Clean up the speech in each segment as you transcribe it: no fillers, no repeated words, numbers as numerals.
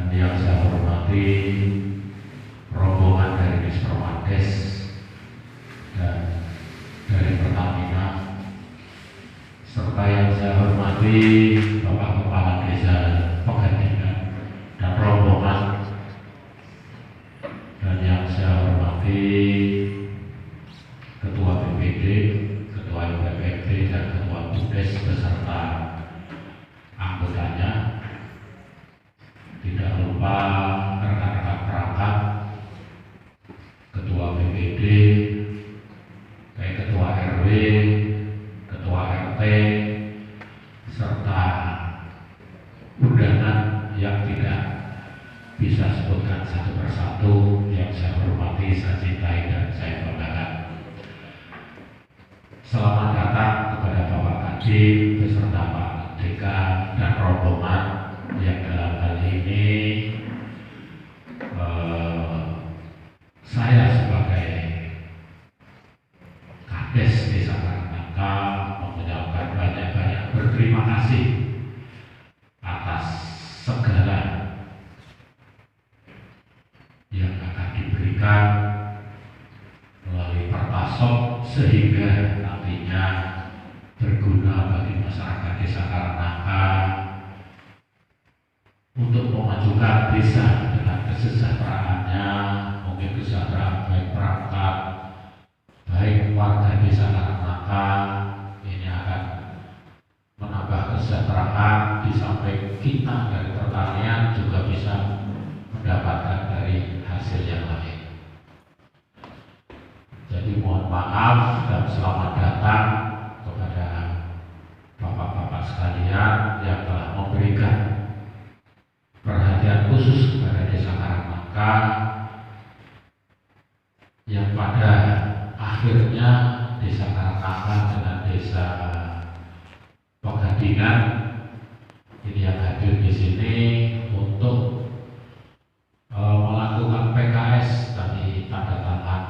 yang saya hormati rombongan dari Dispermades dan dari Pertamina, serta yang saya hormati Bapak Kepala Desa Pegadingan dan rombongan, dan yang saya hormati Ketua BPD, Ketua LPPD, dan Ketua BUDES beserta anggotanya. Tidak lupa rekan-rekan perangkat, Ketua BPD, Ketua RW, Ketua RT, serta undangan yang tidak bisa sebutkan satu persatu yang saya hormati, saya cintai, dan saya banggakan. Selamat datang kepada Bapak Kadin beserta Pak Deka dan rombongan yang dalam hal ini saya sebagai Kades Desa Karangnaka mengucapkan banyak-banyak berterima kasih atas segala yang akan diberikan melalui Pertasop sehingga nantinya berguna bagi masyarakat Desa Karangnaka untuk memajukan desa dengan kesejahteraannya, mungkin kesejahteraan baik perangkat, baik warga Desa Karangnaka. Ini akan menambah kesejahteraan, di samping kita dari pertanian juga bisa mendapatkan dari hasil yang lain. Jadi mohon maaf dan selamat datang kepada bapak-bapak sekalian yang telah memberikan perhatian khusus kepada Desa Karangnaka, yang pada akhirnya Desa Karangnaka dengan Desa Pegadingan ini yang hadir di sini untuk melakukan PKS dari tanda tangan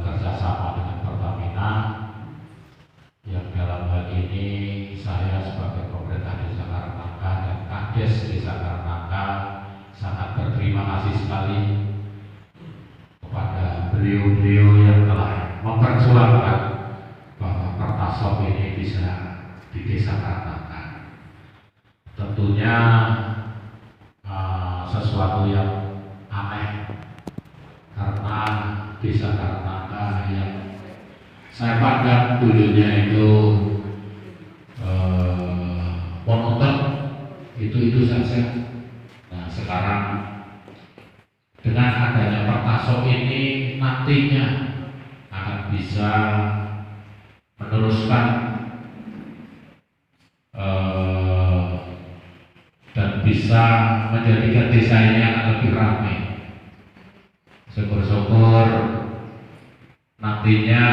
kerjasama dengan Pertamina, yang dalam hal ini saya sebagai pemerintah Desa Karangnaka dan Kades Desa Karangnaka sangat berterima kasih sekali kepada beliau-beliau yang telah memperjuangkan bahwa Pertasop ini bisa di Desa Karangnaka. Tentunya sesuatu yang aneh, karena Desa Karangnaka yang saya pandang dulunya itu monoton, itu saja. Nah, sekarang dengan adanya Pertasop ini nantinya akan bisa meneruskan dan bisa menjadikan desa ini akan lebih ramai. Syukur-syukur nantinya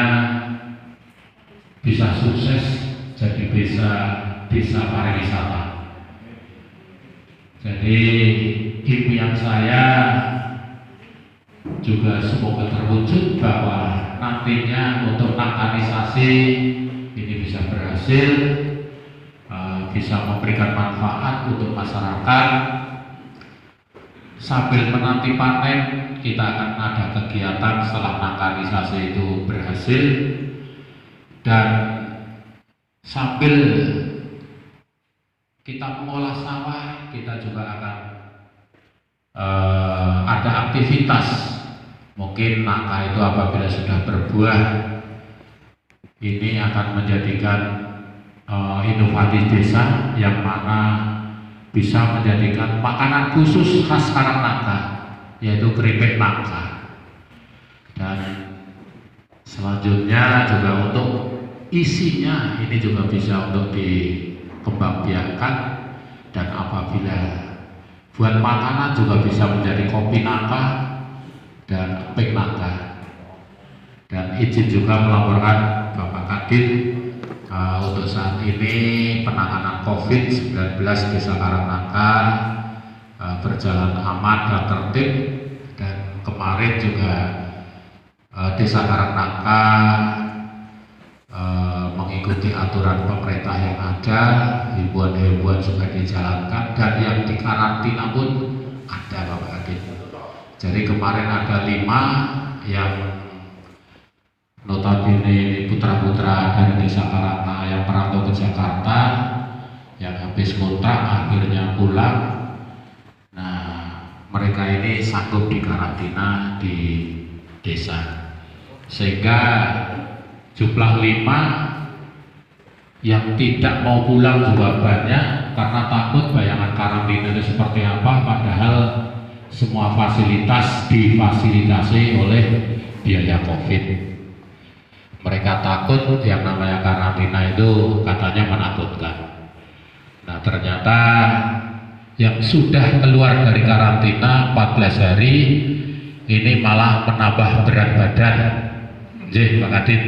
bisa sukses jadi desa pariwisata. Jadi impian saya juga semoga terwujud bahwa nantinya untuk mekanisasi ini bisa berhasil, bisa memberikan manfaat untuk masyarakat. Sambil menanti panen, kita akan ada kegiatan setelah mekanisasi itu berhasil, dan sambil kita mengolah sawah, kita juga akan ada aktivitas. Mungkin nangka itu apabila sudah berbuah, ini akan menjadikan inovasi desa yang mana bisa menjadikan makanan khusus khas Karangnaka, yaitu keripik nangka. Dan selanjutnya juga untuk isinya ini juga bisa untuk dikembangbiakkan, dan apabila buat makanan juga bisa menjadi kopi nangka dan pik nangka. Dan izin juga melaporkan Bapak Kadin, untuk saat ini penanganan COVID-19 Desa Karangnaka berjalan aman dan tertib, dan kemarin juga Desa Karangnaka mengikuti aturan pemerintah yang ada, himbauan-himbauan juga dijalankan, dan yang dikarantina pun ada Bapak Kadin. Jadi kemarin ada 5 yang notabene putra-putra dari desa Karangna yang merantau ke Jakarta, yang habis kontrak akhirnya pulang. Nah, mereka ini sanggup dikarantina di desa, sehingga jumlah 5 yang tidak mau pulang juga banyak karena takut bayangan karantina itu seperti apa, padahal semua fasilitas difasilitasi oleh biaya COVID. Mereka takut yang namanya karantina itu katanya menakutkan. Nah, ternyata yang sudah keluar dari karantina 14 hari ini malah menambah berat badan. Jadi Pak Kadin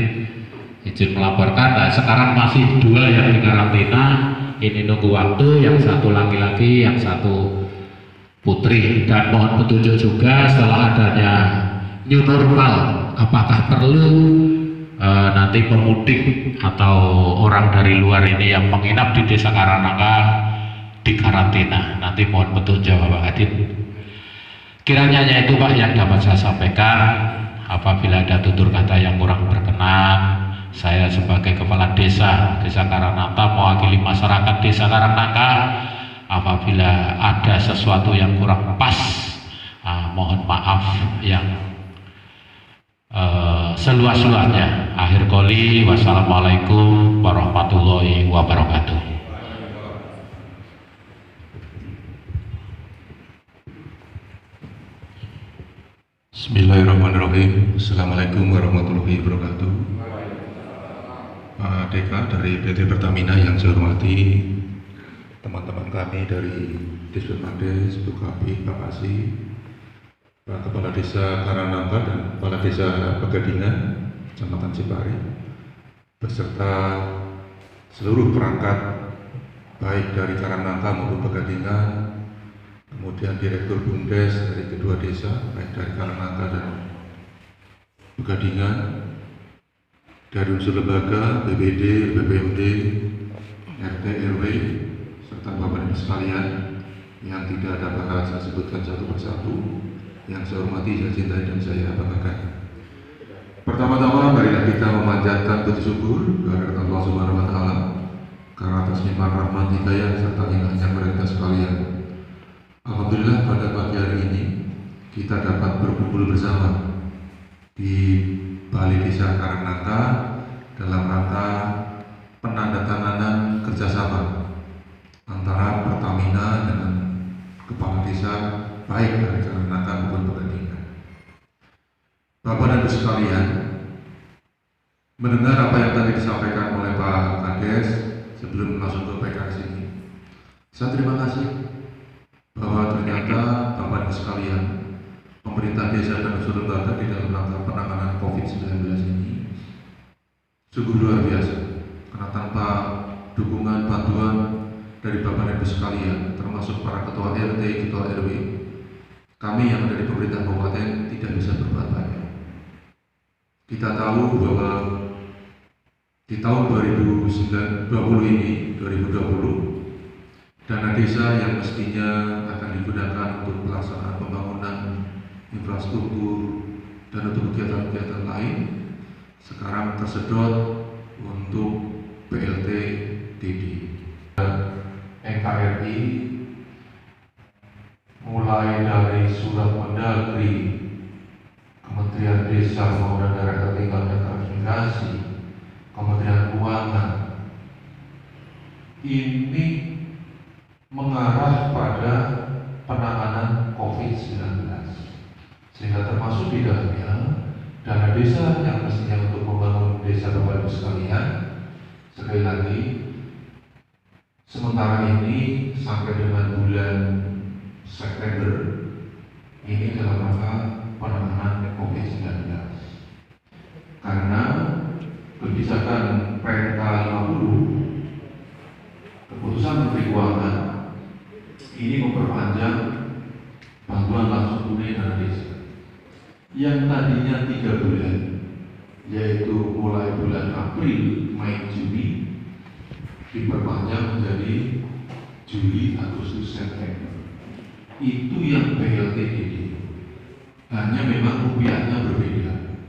izin melaporkan, nah sekarang masih 2 yang di karantina, ini nunggu waktu, yang satu laki-laki, yang satu putri. Dan mohon petunjuk juga setelah adanya new normal, apakah perlu nanti pemudik atau orang dari luar ini yang menginap di desa Karanangka dikarantina. Nanti mohon petunjuk Bapak Kadin. Kiranya itu Pak yang dapat saya sampaikan. Apabila ada tutur kata yang kurang berkenan, saya sebagai kepala desa Karanangka mewakili masyarakat desa Karanangka, apabila ada sesuatu yang kurang pas, mohon maaf yang seluas-luasnya. Akhir qoli, wassalamualaikum warahmatullahi wabarakatuh. Bismillahirrahmanirrahim. Assalamualaikum warahmatullahi wabarakatuh. Pak Deka dari PT Pertamina yang saya hormati, teman-teman kami dari Disputades, Bukapi, Kapasi, Pak Kepala Desa Karanangka dan Kepala Desa Pegadingan, Kecamatan Cipari, beserta seluruh perangkat baik dari Karanangka maupun Pegadingan, kemudian Direktur Bumdes dari kedua desa, baik dari Karanangka dan Pegadingan, dari unsur lembaga, BPD, BPMD, RT, RW, serta Bapak Ibu sekalian yang tidak dapat saya sebutkan satu persatu, yang saya hormati, saya cintai, dan saya banggakan. Pertama-tama, marilah kita memanjatkan puji syukur kehadirat Allah Subhanahu wa Ta'ala karena atas nikmat rahmat hidayah serta ingatnya kepada kita sekalian. Alhamdulillah pada pagi hari ini kita dapat berkumpul bersama di Balai Desa Karanangka dalam rangka penandatanganan kerjasama antara Pertamina dengan kepala desa baik dari Karanangka maupun Pegadingan. Bapak dan Ibu sekalian, mendengar apa yang tadi disampaikan oleh Pak Kades sebelum masuk ke PKS ini, saya terima kasih bahwa ternyata Bapak Ibu sekalian, pemerintah desa dan unsur lembaga di dalam rangka penanganan COVID-19 ini sungguh luar biasa, karena tanpa dukungan bantuan dari Bapak dan Ibu sekalian, termasuk para ketua RT, ketua RW, kami yang ada di pemerintah kabupaten tidak bisa berbuat banyak. Kita tahu bahwa di tahun 2020 ini, 2020, dana desa yang mestinya akan digunakan untuk pelaksanaan pembangunan infrastruktur dan untuk kegiatan-kegiatan lain sekarang tersedot untuk PLT DD. NKRI mulai dari surat Mendagri, Kementerian Desa Pembangunan Daerah Tertinggal dan Transmigrasi, Kementerian Keuangan, ini mengarah pada penanganan COVID-19, sehingga termasuk di dalamnya dana desa yang mestinya untuk membangun desa Bapak Ibu sekalian. Sekali lagi, sementara ini sampai dengan bulan September ini dalam rangka penanganan COVID-19, karena kebijakan PMK 50 keputusan Menteri Keuangan ini memperpanjang bantuan langsung tunai dana desa yang tadinya 3 bulan, yaitu mulai bulan April, Mei, Juni, diperpanjang menjadi Juli, Agustus, September. Itu yang PLTDD. Hanya memang rupiahnya berbeda.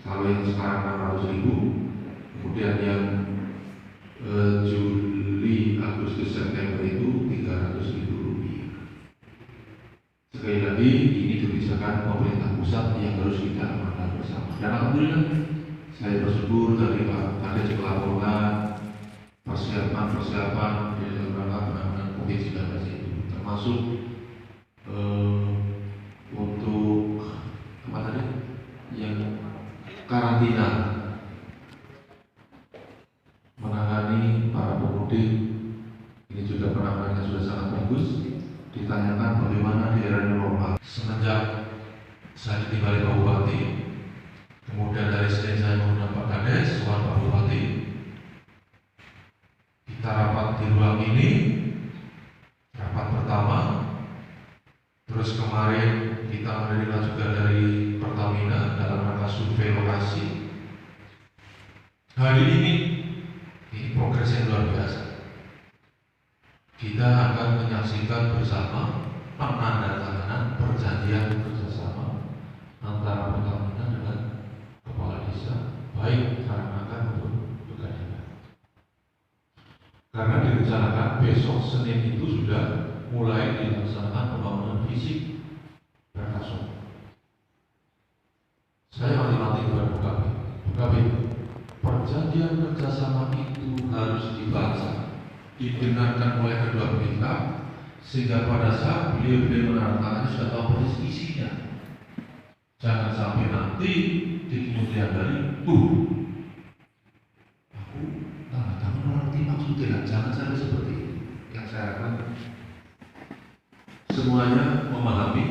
Kalau yang sekarang 600.000, kemudian yang Juli, Agustus, September itu 300.000 rupiah. Sekali lagi, ini kebijakan pemerintah pusat yang harus kita amankan bersama. Dan alhamdulillah, saya bersyukur dari Pak Kades melaporkan persiapan di dalam rangka penanganan COVID-19 itu, termasuk untuk apa tadi yang karantina, menangani para pemudik. Ini juga penanganannya sudah sangat bagus. Ditanyakan bagaimana di era normal. Semenjak saya ditinggali Pak Bupati, kemudian dari Senin saya mengundang Pak Kades, soal Pak Bupati. Kita rapat di ruang ini, rapat pertama. Terus kemarin kita menerima juga dari Pertamina dalam rangka survei lokasi. Hari ini progres yang luar biasa. Kita akan menyaksikan bersama penandatanganan perjanjian kerjasama antara Pertamina dengan kepala desa, baik Karangnaga maupun Pegadaian. Karena direncanakan besok Senin itu sudah mulai dilaksanakan pembangunan fisik Perkasok. Saya mati-mati kepada Bukabin, perjanjian kerjasama itu harus dibaca, didengarkan oleh kedua pihak, sehingga pada saat beliau menandatangani sudah tahu persis isinya. Jangan sampai nanti di kemudian hari, aku tanda tangan orang maksudnya, jangan sampai seperti itu. Yang saya harapkan semuanya memahami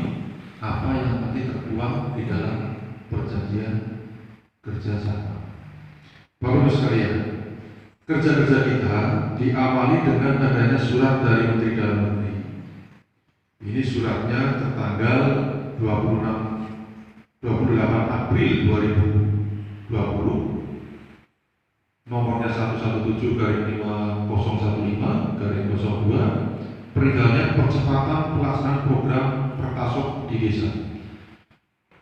apa yang nanti tertuang di dalam perjanjian kerjasama. Bapak-Ibu sekalian, kerja-kerja kita diawali dengan adanya surat dari Menteri Dalam Negeri. Ini suratnya tertanggal 28 April 2020, nomornya 117/5015/02, perihalnya percepatan pelaksanaan program Perkasok di desa.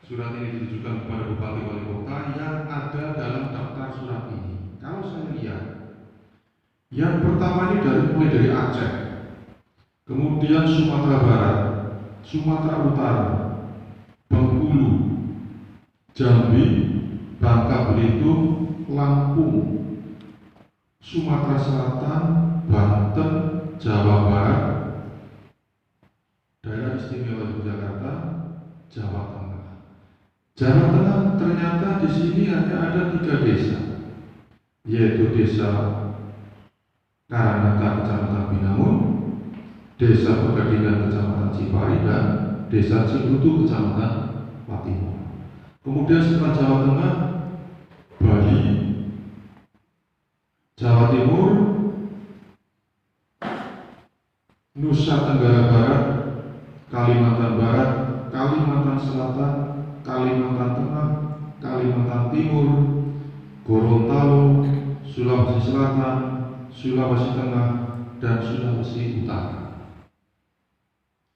Surat ini ditujukan kepada Bupati Wali Kota yang ada dalam daftar surat ini. Kalau saya lihat, yang pertama ini mulai dari Aceh, kemudian Sumatera Barat, Sumatera Utara, Bengkulu, Jambi, Bangka Belitung, Lampung, Sumatera Selatan, Banten, Jawa Barat, Daerah Istimewa Yogyakarta, Jawa Tengah. Jawa Tengah ternyata di sini hanya ada 3 desa, yaitu Desa Karangnaga Kecamatan Binangun, Desa Pegadingan Kecamatan Cipari, dan Desa Cikutu Kecamatan Patimura. Kemudian setelah Jawa Tengah, Bali, Jawa Timur, Nusa Tenggara Barat, Kalimantan Barat, Kalimantan Selatan, Kalimantan Tengah, Kalimantan Timur, Gorontalo, Sulawesi Selatan, Sulawesi Tengah, dan Sulawesi Utara.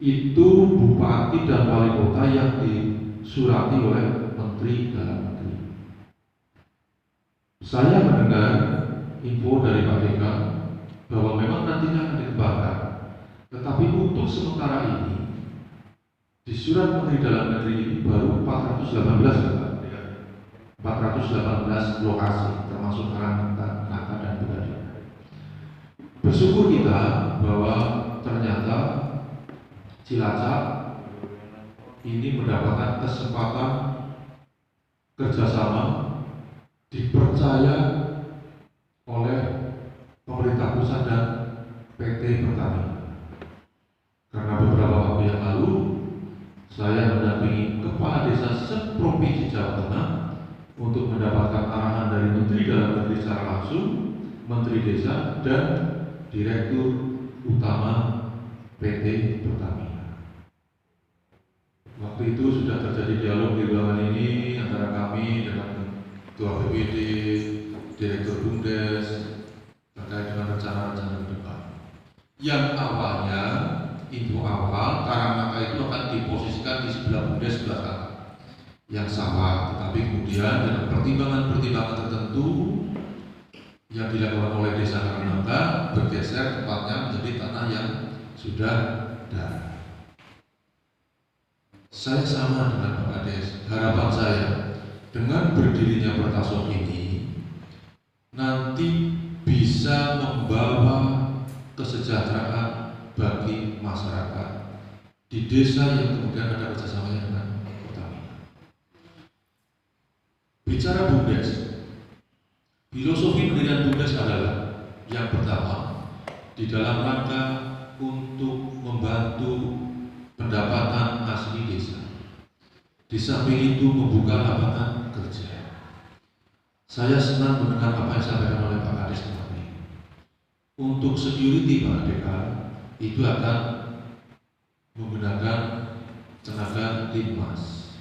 Itu bupati dan wali kota yang disurati oleh Menteri Dalam Negeri. Saya mendengar info dari Pak DK bahwa memang nantinya akan dikembangkan. Tetapi untuk sementara ini, di surat Menteri Dalam Negeri ini baru 418 lokasi, termasuk Karangnaga dan Pegadaian. Bersyukur kita bahwa ternyata Cilacap ini mendapatkan kesempatan kerjasama, dipercaya oleh pemerintah pusat dan PT Pertamina. Karena beberapa waktu yang lalu saya mendampingi kepala desa seprovinsi Jawa Tengah untuk mendapatkan arahan dari Menteri Dalam Negeri secara langsung, Menteri Desa, dan Direktur Utama PT Pertamina. Waktu itu sudah terjadi dialog di ruangan ini antara kami dengan Ketua BPD, Direktur BUMDes terkait dengan rencana-rencana ke depan. Yang awalnya, info awal, Karangnaga itu akan diposisikan di sebelah Bumdes sebelah kanan yang sawah, tetapi kemudian dengan pertimbangan-pertimbangan tertentu yang dilakukan oleh Desa Karangnaga bergeser tempatnya menjadi tanah yang sudah darah. Saya sama dengan Pak Kades, harapan saya dengan berdirinya Pertasok ini nanti bisa membawa kesejahteraan bagi masyarakat di desa yang kemudian ada kerjasamanya dengan Pertamina. Bicara Bumdes, filosofi pendirian Bumdes adalah yang pertama di dalam rangka untuk membantu pendapatan asli desa. Di samping itu membuka lapangan kerja. Saya senang mendengar apa yang disampaikan oleh Pak Kades kemarin. Untuk security Pak Deka itu akan menggunakan tenaga linmas.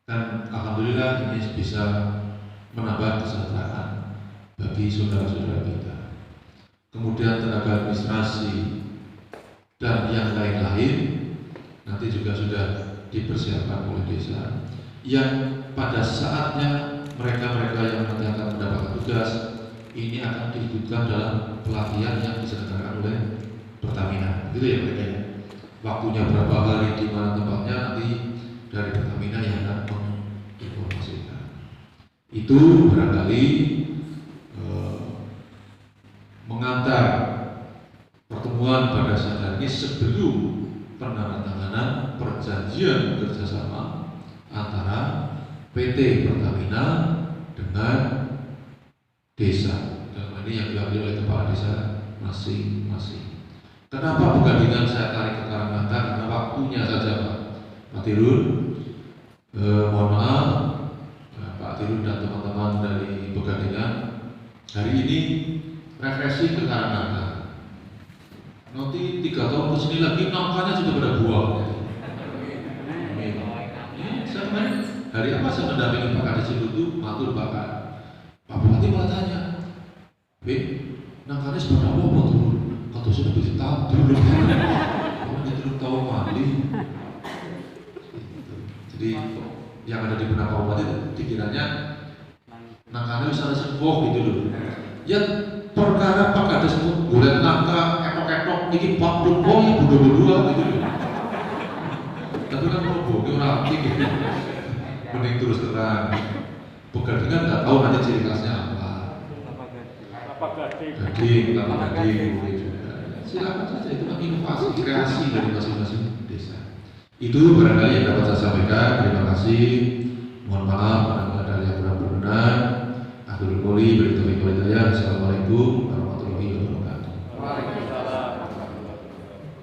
Dan alhamdulillah ini bisa menambah kesejahteraan bagi saudara-saudara kita. Kemudian tenaga administrasi dan yang lain-lain nanti juga sudah dipersiapkan oleh desa yang pada saatnya mereka-mereka yang nanti akan mendapatkan tugas ini akan dibutuhkan dalam pelatihan yang diselenggarakan oleh Pertamina, gitu ya mereka. Waktunya berapa hari, di mana tempatnya nanti dari Pertamina yang akan menginformasikan. Itu barangkali mengantar pertemuan pada saat ini sebelum penandatanganan perjanjian kerjasama antara PT Pertamina dengan desa. Dalam ini yang diambil oleh kepala desa masing-masing. Kenapa penggandingan saya tarik ke Karangnaga? Karena waktunya saja Pak Tirun. Mohon maaf Pak Tirun dan teman-teman dari Pegadaian hari ini refleksi ke Karangnaga. Nanti 3 tahun ke sini lagi nangkanya sudah pada buah. Saya kemarin hari apa saya mendampingi Pak Kades itu matur Pak Bupati malah tanya, nangkanya seberapa apa turun? Kata sudah bisa tahu, orang itu tahu mandi. Jadi yang ada di benak Pak Bupati dikiranya nangkanya bisa sepuh gitu loh. Ya perkara Pak Kades golek nangka etok-etok iki Pak Bupati yang bodoh-bodoh gitu loh. Tapi kan kalau bodoh orang gitu. Mending terus terang. Pegadaian nggak tahu nanti ciri khasnya apa. Daging, juga. Silakan saja itu kan inovasi, kreasi dari masing-masing desa. Itu barangkali yang dapat saya sampaikan. Terima kasih. Mohon maaf ada yang kurang berkenan. Akhirul qouli beritahu hidayah. Assalamualaikum warahmatullahi wabarakatuh. Waalaikumsalam.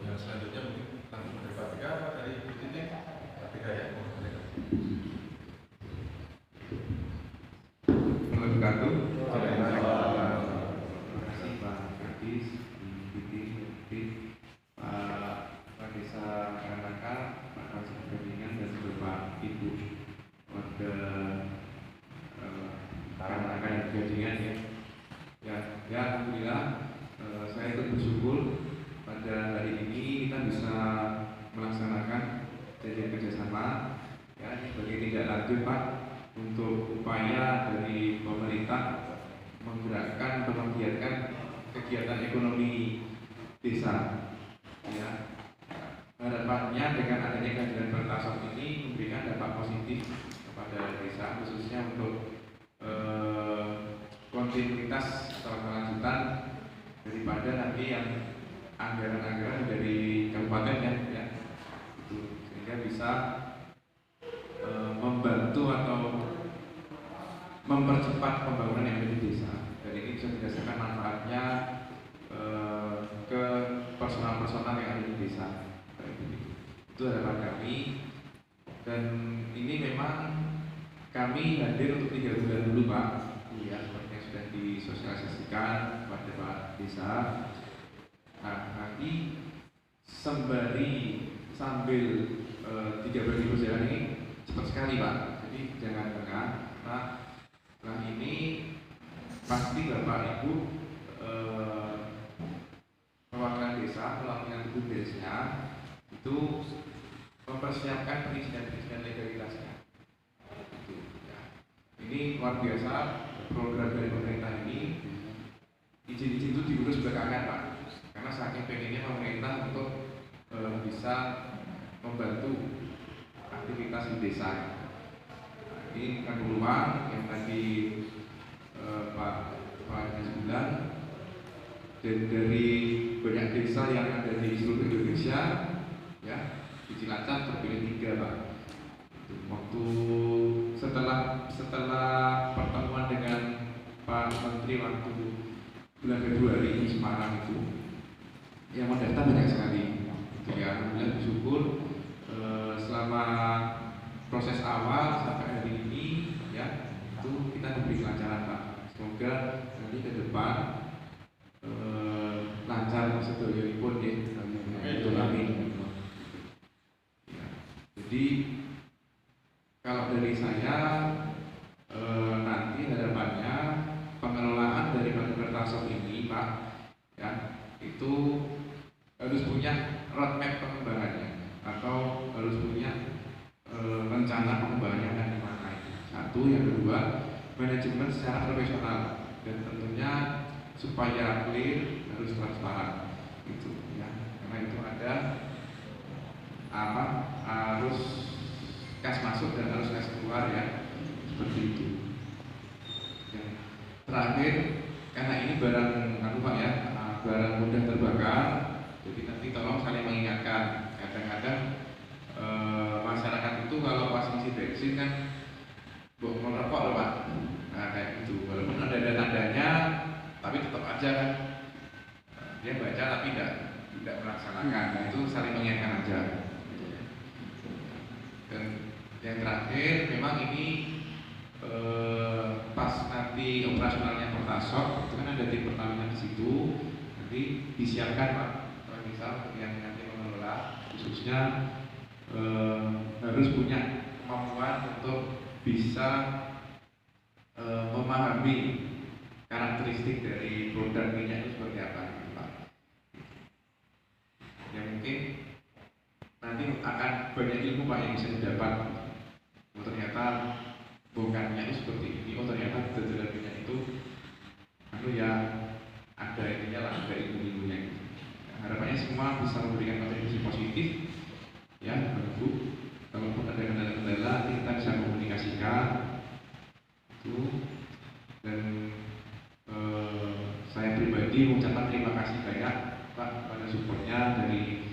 Yang selanjutnya mungkin langsung dari Pak Tiga dari titik Pak Tiga ya. Wabarakatuh. Terima kasih Pak Kadis, Pak Desa Karangnaga, Pak Kasih Pegadaian dan juga Pak Ibu warga Karangnaga dan Pegadaian ya. Ya alhamdulillah saya ikut bersyukur pada hari ini kita bisa melaksanakan janjian kerjasama ya sebagai tindak lanjut Pak untuk upaya dari pemerintah menggerakkan atau menggiatkan kegiatan ekonomi desa. Ya, harapannya dengan adanya kehadiran Pertasok ini memberikan dampak positif kepada desa, khususnya untuk kontinuitas atau kelanjutan daripada nanti yang anggaran-anggaran dari kabupaten ya, itu sehingga bisa membantu atau mempercepat pembangunan yang ada di desa, dan ini bisa dirasakan manfaatnya ke personal-personal yang ada di desa. Itu harapan kami, dan ini memang kami hadir untuk 3 bulan dulu Pak, ya seperti yang sudah disosialisasikan kepada Pak Desa. Nah, nanti sembari sambil 3 bulan di berjalan ini cepat sekali Pak, jadi jangan lengah. Nah, setelah ini pasti Bapak Ibu perwakilan desa melalui yang desnya itu mempersiapkan perizinan legalitasnya. Itu, ya. Ini luar biasa program dari pemerintah ini. Izin-izin itu diurus belakangan Pak, karena saking pengennya pemerintah untuk bisa membantu aktivitas di desa. Nah, ini kan peluang yang tadi Pak Haji bilang, dan dari banyak desa yang ada di seluruh Indonesia, ya di Cilacap terpilih 3 Pak. Waktu setelah pertemuan dengan Pak Menteri waktu bulan Februari di Semarang itu, yang mendaftar banyak sekali. Itu ya, alhamdulillah bersyukur selama proses awal sampai hari ini ya itu kita memberi kelancaran Pak. Semoga nanti ke depan lancar sedaya-pun ya. Amin. Ya. Jadi kalau dari saya nanti harapannya pengelolaan dari Pertasok ini Pak ya itu harus punya roadmap pengembangannya atau harus punya rencana pengembangannya akan dipakai. Satu, yang kedua manajemen secara profesional dan tentunya supaya clear harus transparan itu ya, karena itu ada harus kas masuk dan harus kas keluar ya, seperti itu. Yang terakhir, karena ini barang Pak ya, barang mudah terbakar, jadi nanti tolong saling mengingatkan. Kadang-kadang masyarakat itu kalau pas isi bensin kan mau merokok loh Pak. Nah kayak gitu, walaupun ada tandanya tapi tetap aja kan dia baca tapi tidak melaksanakan. Nah itu saling mengingatkan aja. Dan yang terakhir memang ini pas nanti operasionalnya Pertasok itu kan ada tim Pertamina di situ, nanti disiapkan Pak. Kalau misal yang nanti mengelola khususnya harus punya kemampuan untuk bisa memahami karakteristik dari produk minyak itu seperti apa gitu, Pak. Ya mungkin nanti akan banyak ilmu Pak yang bisa didapat. Oh ternyata bongkar minyak itu seperti ini. Oh ternyata dedalan minyak itu ya ada ininya lah, ada ilmu-ilmunya gitu. Harapannya semua bisa memberikan kontribusi positif ya, bantu. Kalaupun ada kendala-kendala kita bisa komunikasikan itu. Dan saya pribadi mengucapkan terima kasih banyak Pak pada supportnya dari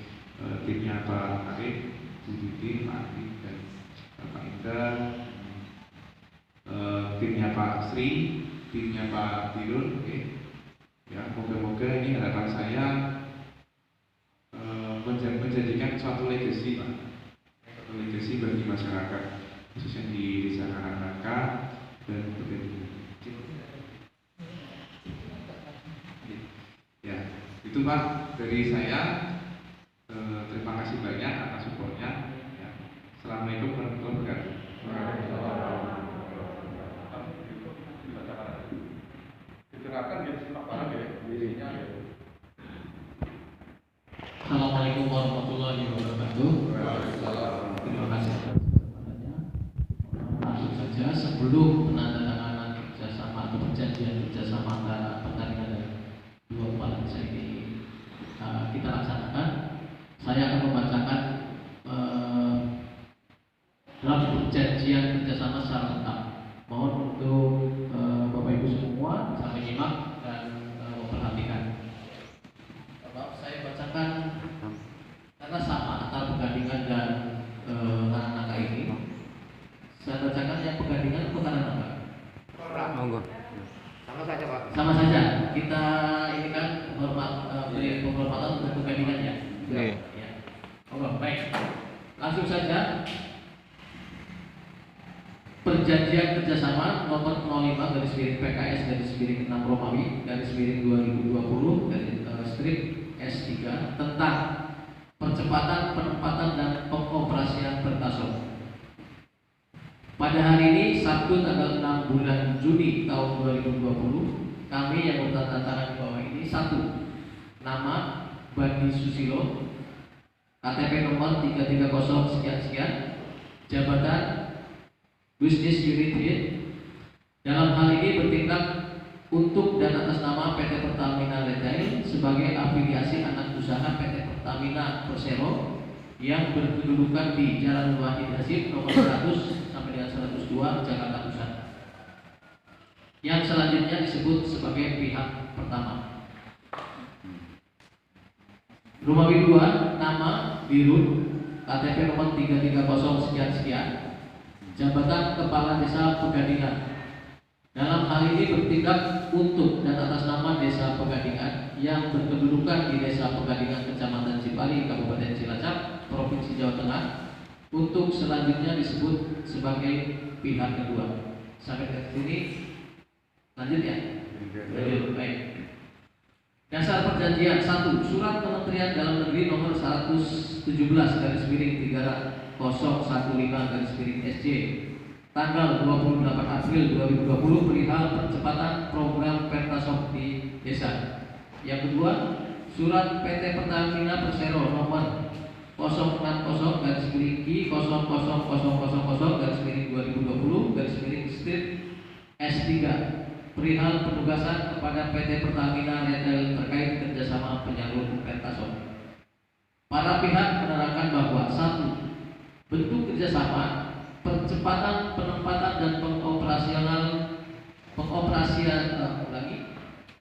timnya Pak Arif, Bu Titi, Pak Arif dan Pak Indra, timnya Pak Sri, timnya Pak Dirun. Ya, moga-moga ini harapan saya menjadikan suatu legacy Pak, suatu legacy bagi masyarakat khususnya di desa Karangnaka dan berbagai. Ya, itu Pak dari saya. Terima kasih banyak atas supportnya. Ya. Assalamualaikum warahmatullahi wabarakatuh. Assalamualaikum warahmatullahi wabarakatuh. Terima kasih atas kesempatannya. Langsung saja sebelum penandatanganan kerjasama atau perjanjian kerjasama antara Pertamina dan dua kepala desa ini kita laksanakan, saya akan membacakan draft perjanjian kerjasama secara lengkap. Mohon untuk Bapak Ibu semua bisa menyimak dan memperhatikan. Saya bacakan karena sama antara Pegadingan dan Karangnaka ini. Saya bacakan yang Pegadingan atau Karangnaka? Monggo. Sama saja Pak. Sama saja. Kita ini kan beri penghormatan untuk Pegadingan ya. Ya. Oh, baik. Langsung saja. Perjanjian kerjasama nomor 05 garis miring PKS garis miring 6 Romawi garis miring 2020 garis strip S3 tentang percepatan penempatan dan pengoperasian Pertasok. Pada hari ini Sabtu tanggal 6 bulan Juni tahun 2020, kami yang bertanda tangan di bawah ini: 1. Nama Bandi Susilo, KTP nomor 330 sekian-sekian, jabatan Business Unit Head. Dalam hal ini bertindak untuk dan atas nama PT Pertamina Retail sebagai afiliasi anak usaha PT Pertamina Persero yang berkedudukan di Jalan Wahid Hasim nomor 100 sampai dengan 102 Jakarta Pusat. Yang selanjutnya disebut sebagai pihak pertama. Romawi 2, nama Dirut, KTP nomor 330 sekian-sekian, jabatan Kepala Desa Pegadingan. Dalam hal ini bertindak untuk dan atas nama Desa Pegadingan yang berkedudukan di Desa Pegadingan, Kecamatan Cipali, Kabupaten Cilacap, Provinsi Jawa Tengah, untuk selanjutnya disebut sebagai pihak kedua. Sampai ke sini lanjut ya. Lanjut, baik. Dasar perjanjian 1. Surat Kementerian Dalam Negeri nomor 117/015/SJ tanggal 28 April 2020 perihal percepatan program Pertasop di desa. Yang kedua, surat PT Pertamina Persero nomor 060-00-2020-S3 perihal penugasan kepada PT Pertamina Retail terkait kerjasama penyalur Pertasop. Para pihak menerangkan bahwa 1. Bentuk kerjasama, percepatan penempatan dan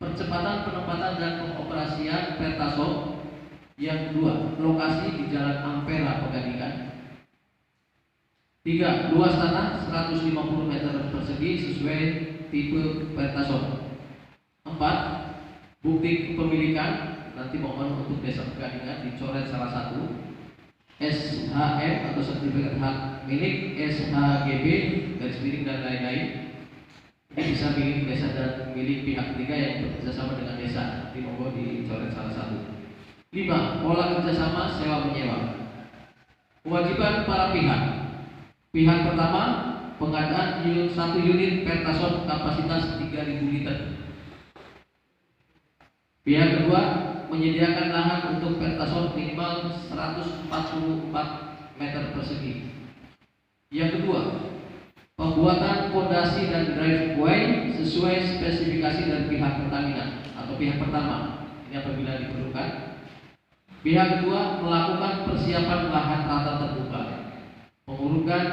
percepatan penempatan dan pengoperasian Pertasop. Yang kedua, lokasi di Jalan Ampera Pegadingan. 3. Luas tanah 150 meter persegi sesuai tipe Pertasop. 4. Bukti kepemilikan, nanti mohon untuk Desa Pegadingan dicoret salah satu, SHM atau sertifikat hak milik, SHGB, garis miring dan lain-lain. Ini bisa milik desa dan milik pihak ketiga yang bekerjasama dengan desa. Nanti mohon dicoret salah satu. 5. Pola kerjasama sewa menyewa. Kewajiban para pihak. Pihak pertama, pengadaan 1 unit Pertasop kapasitas 3.000 liter. Pihak kedua, menyediakan lahan untuk Pertasop minimal 144 meter persegi. Yang kedua, pembuatan fondasi dan driveway sesuai spesifikasi dari pihak Pertamina atau pihak pertama. Ini apabila diperlukan. Pihak kedua melakukan persiapan lahan rata terbuka, pengurukan,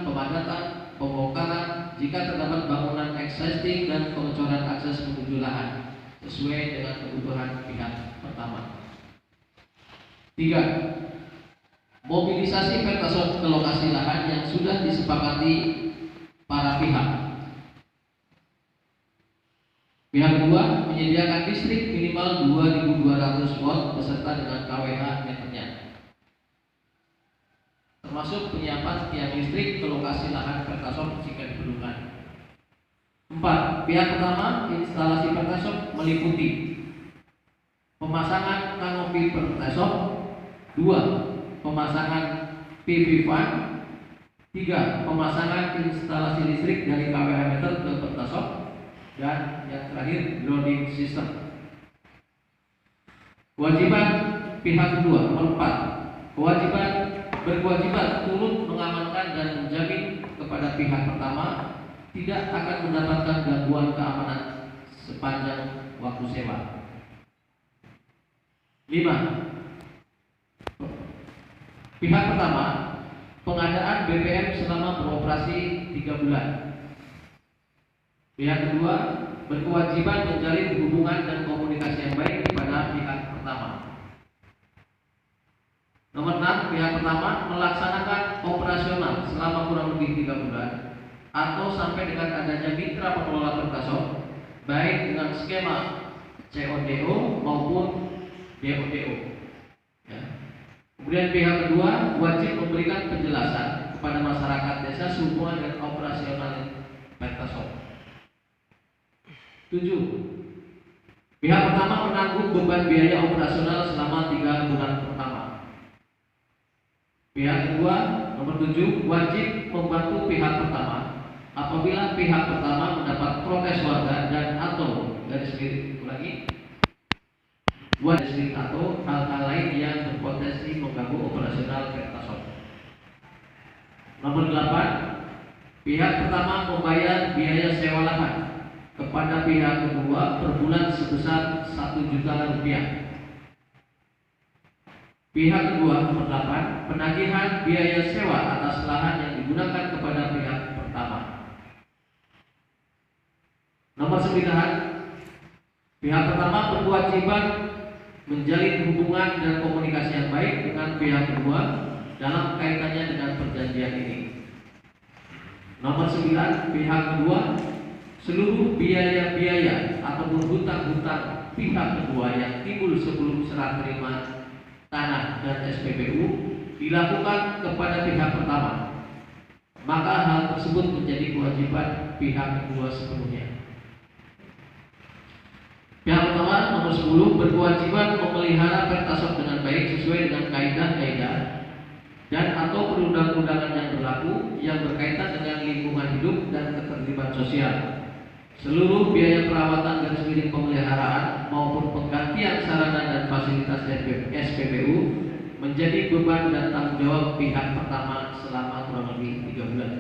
pemadatan, pembongkaran jika terdapat bangunan existing dan pengecoran akses menuju lahan sesuai dengan kebutuhan pihak pertama. 3. Mobilisasi Pertasop ke lokasi lahan yang sudah disepakati para pihak. Pihak kedua menyediakan listrik minimal 2.200 watt beserta dengan KWH meternya, termasuk penyiapan tiang listrik ke lokasi lahan Pertasop jika diperlukan. 4. Pihak pertama, instalasi Pertasop meliputi pemasangan kanopi Pertasop. 2. Pemasangan PV fan. 3. Pemasangan instalasi listrik dari KWH meter ke Pertasop. Dan yang terakhir, grounding system. Kewajiban pihak kedua. Nomor 4. Berkewajiban turut mengamankan dan menjamin kepada pihak pertama tidak akan mendapatkan gangguan keamanan sepanjang waktu sewa. 5. Pihak pertama, pengadaan BBM selama beroperasi 3 bulan. Pihak kedua berkewajiban menjalin hubungan dan komunikasi yang baik kepada pihak pertama. Nomor 6, pihak pertama melaksanakan operasional selama kurang lebih 3 bulan atau sampai dengan adanya mitra pengelola Pertasop, baik dengan skema CODO maupun DODO. Ya. Kemudian pihak kedua wajib memberikan penjelasan kepada masyarakat desa sehubungan dengan operasional Pertasop. 7. Pihak pertama menanggung beban biaya operasional selama 3 bulan pertama. Pihak kedua, nomor 7, wajib membantu pihak pertama apabila pihak pertama mendapat protes warga dan atau garis miring ulangi wajib atau hal-hal lain yang berpotensi mengganggu operasional Pertasop. Nomor 8, pihak pertama membayar biaya sewa lahan kepada pihak kedua per bulan sebesar 1 juta rupiah. Pihak kedua, nomor 8, penagihan biaya sewa atas lahan yang digunakan kepada pihak pertama. Nomor 9, pihak pertama berkewajiban menjalin hubungan dan komunikasi yang baik dengan pihak kedua dalam kaitannya dengan perjanjian ini. Nomor 9, pihak kedua seluruh biaya-biaya ataupun hutang-hutang pihak kedua yang timbul sebelum serah terima tanah dan SPBU dilakukan kepada pihak pertama, maka hal tersebut menjadi kewajiban pihak kedua sepenuhnya. Pihak pertama, nomor 10, berkewajiban memelihara Pertasop dengan baik sesuai dengan kaidah-kaidah dan atau perundang-undangan yang berlaku yang berkaitan dengan lingkungan hidup dan keterlibatan sosial. Seluruh biaya perawatan garis miring pemeliharaan maupun penggantian sarana dan fasilitas SPBU menjadi beban dan tanggung jawab pihak pertama selama kurang lebih 3 bulan.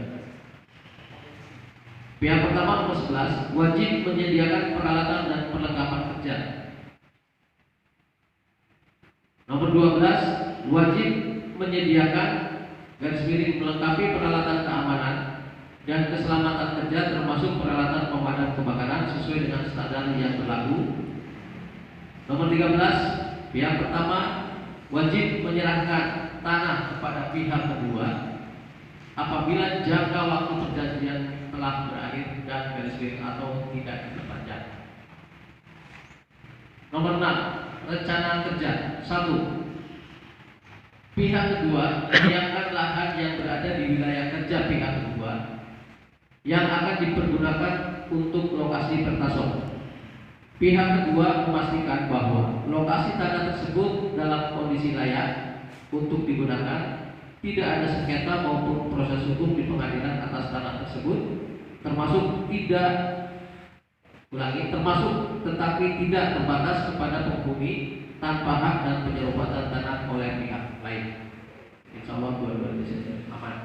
Pihak pertama, nomor 11, wajib menyediakan peralatan dan perlengkapan kerja. Nomor 12, wajib menyediakan garis miring melengkapi peralatan keamanan dan keselamatan kerja termasuk peralatan pemadam kebakaran sesuai dengan standar yang berlaku. Nomor 13, pihak pertama wajib menyerahkan tanah kepada pihak kedua apabila jangka waktu perjanjian telah berakhir dan garis miring atau tidak diperpanjang. Nomor 6, rencana kerja. 1. Pihak kedua menyiapkan lahan yang berada di wilayah kerja pihak kedua yang akan dipergunakan untuk lokasi Pertasop. Pihak kedua memastikan bahwa lokasi tanah tersebut dalam kondisi layak untuk digunakan, tidak ada sengketa maupun proses hukum di pengadilan atas tanah tersebut, termasuk tetapi tidak terbatas kepada penghuni tanpa hak dan penyerupatan tanah oleh pihak lain. Insya Allah dua-duanya aman.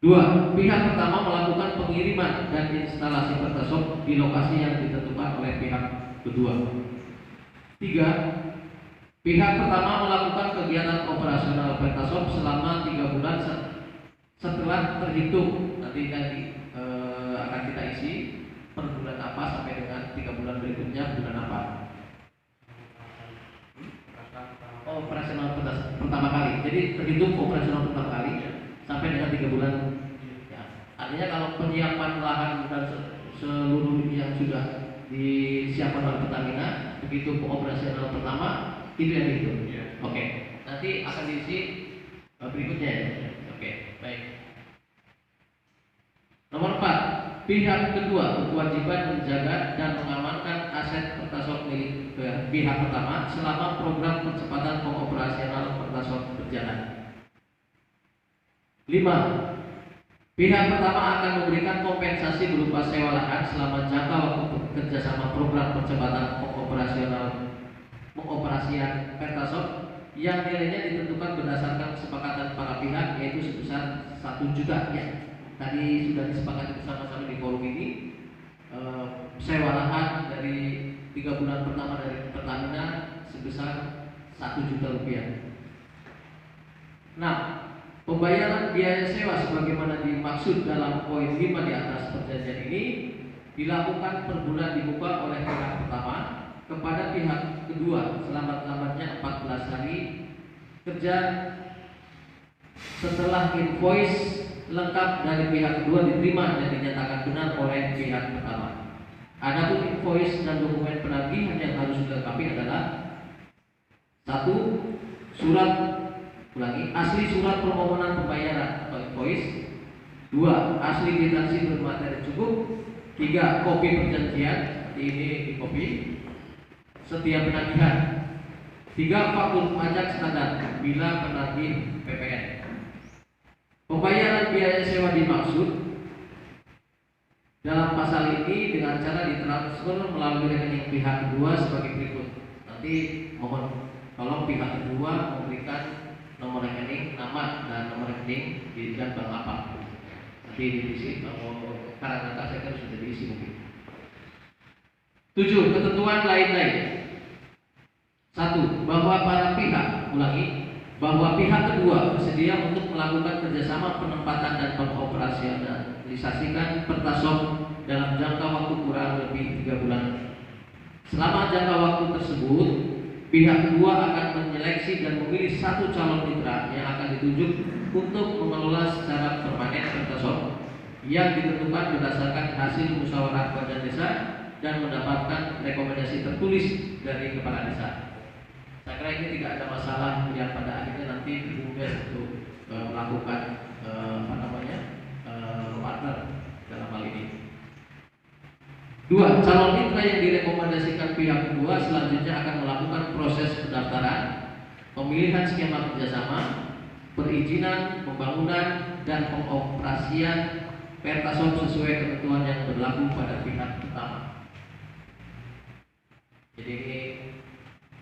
2. Pihak pertama melakukan pengiriman dan instalasi Pertasop di lokasi yang ditentukan oleh pihak kedua. 3. Pihak pertama melakukan kegiatan operasional Pertasop selama 3 bulan setelah terhitung. Nanti akan kita isi per bulan apa sampai dengan 3 bulan berikutnya bulan apa. Operasional pertama kali. Jadi terhitung operasional pertama kali sampai dengan 3 bulan. Ya. Artinya kalau penyiapan lahan dan seluruh yang sudah disiapkan oleh Pertamina, begitu operasional pertama itu yang itu. Oke. Nanti akan diisi berikutnya ya. Oke, baik. Nomor 4, pihak kedua berkewajiban menjaga dan mengamankan aset Pertasop milik pihak pertama selama program percepatan pengoperasional Pertasop berjalan. 5. Pihak pertama akan memberikan kompensasi berupa sewa lahan selama jangka waktu kerjasama program percepatan pengoperasian Pertasop yang nilainya ditentukan berdasarkan kesepakatan para pihak, yaitu sebesar 1 juta ya. Tadi sudah disepakati bersama-sama di forum ini. Sewa lahan dari 3 bulan pertama dari Pertamina sebesar 1 juta rupiah. Nah, pembayaran biaya sewa sebagaimana dimaksud dalam poin 5 di atas perjanjian ini dilakukan per bulan dibuka oleh pihak pertama kepada pihak kedua selambat-lambatnya 14 hari kerja setelah invoice lengkap dari pihak kedua diterima dan dinyatakan benar oleh pihak pertama. Adapun invoice dan dokumen penagihan yang harus dilengkapi adalah 1. Asli surat permohonan pembayaran atau invoice. 2. Asli kwitansi bermateri cukup. 3. Kopi perjanjian, ini di kopi. Setiap penagihan. 3. Faktur pajak standar bila penagih PPN. Pembayaran biaya sewa dimaksud dalam pasal ini dengan cara ditransfer melalui rekening pihak kedua sebagai berikut. Nanti mohon tolong pihak kedua memberikan nomor rekening, nama dan nomor rekening dan bank apa. Nanti diisi, karena data saya kan sudah diisi mungkin. 7. Ketentuan lain-lain. 1. Bahwa para pihak, bahwa pihak kedua bersedia untuk melakukan kerjasama penempatan dan pengoperasionalisasikan Pertasop dalam jangka waktu kurang lebih 3 bulan. Selama jangka waktu tersebut, pihak kedua akan menyeleksi dan memilih satu calon mitra yang akan ditunjuk untuk mengelola secara permanen Pertasop yang ditentukan berdasarkan hasil musyawarah badan desa dan mendapatkan rekomendasi tertulis dari kepala desa. Saya kira ini tidak ada masalah yang pada akhirnya nanti BUMDes untuk melakukan partner dalam hal ini. 2. Calon mitra yang direkomendasikan pihak kedua selanjutnya akan melakukan proses pendaftaran, pemilihan skema kerjasama, perizinan, pembangunan, dan pengoperasian Pertasop sesuai ketentuan yang berlaku pada pihak pertama. Jadi ini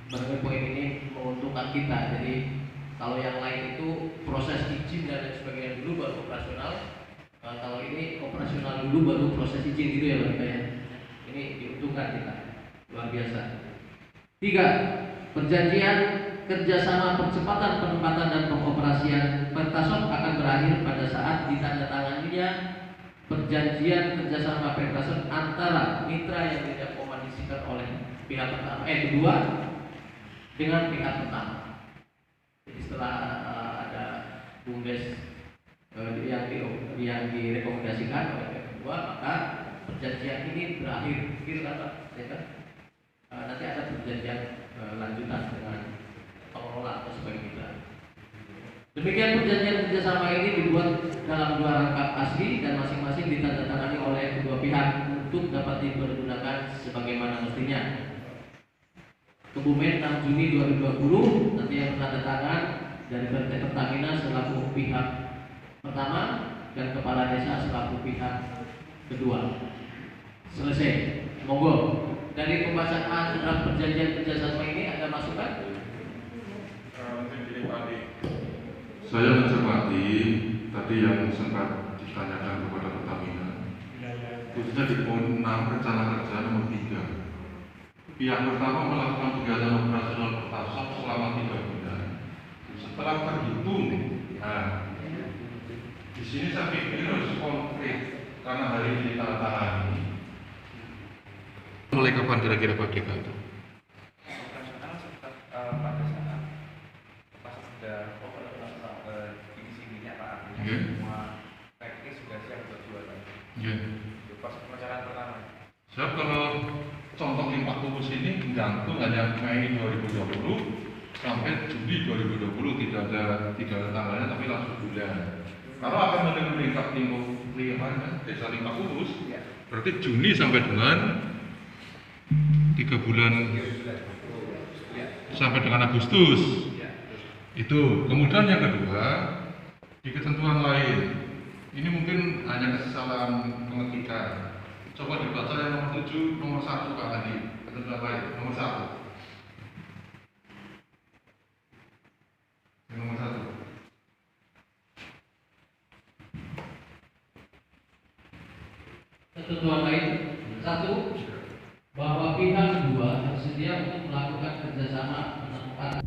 berbagai poin ini menguntungkan kita. Jadi kalau yang lain itu proses izin dan lain sebagainya dulu baru operasional. Kalau ini operasional dulu baru proses izin gitu ya Pak ya. Ini diuntungkan kita, luar biasa. 3. Perjanjian kerjasama percepatan penempatan dan pengoperasian Pertasop akan berakhir pada saat ditandatanganinya perjanjian kerjasama Pertasop antara mitra yang direkomendasikan oleh pihak pertama, kedua dengan pihak pertama. Jadi setelah ada BUMDes yang direkomendasikan oleh pihak kedua, maka perjanjian ini berakhir. Nanti ada perjanjian lanjutan dengan pengelola atau sebagai mitra. Demikian perjanjian kerjasama ini dibuat dalam 2 rangkap asli dan masing-masing ditandatangani oleh kedua pihak untuk dapat dipergunakan sebagaimana mestinya. Kebumen 6 Juni 2020 nanti yang bertandatangan dari PT Pertamina selaku pihak pertama dan kepala desa selaku pihak kedua. Selesai. Monggo. Dari pembacaan draft perjanjian kerjasama ini ada masukan? Saya mencermati tadi yang sempat ditanyakan kepada Pertamina, khususnya di poin 6 rencana kerja nomor 3. Pihak pertama melakukan kegiatan operasional Pertasop selama 3 bulan. Setelah terhitung, di sini saya pikir harus konkret karena hari ini ditandatangani. Mulai kapan kira-kira Pak Deka itu? Operasional pada saat pas sudah diisi minyak Pak, semua teknis sudah siap untuk jualan. Itu pas perencanaan pertama. Sebab kalau contoh limpah kubus ini gantung hanya Mei 2020 sampai Juli 2020 tidak ada tanggalnya tapi langsung bulan. Kalau akan meningkat desa limpah kubus, berarti Juni sampai dengan 3 bulan sampai dengan Agustus. Itu. Kemudian yang kedua, di ketentuan lain, ini mungkin hanya kesalahan pengetikan. Coba dibaca yang nomor 7, nomor 1 Pak Hadi, ketentuan lain, nomor 1. Yang nomor 1. Ketentuan lain 1. Bahwa pihak kedua bersedia untuk melakukan kerjasama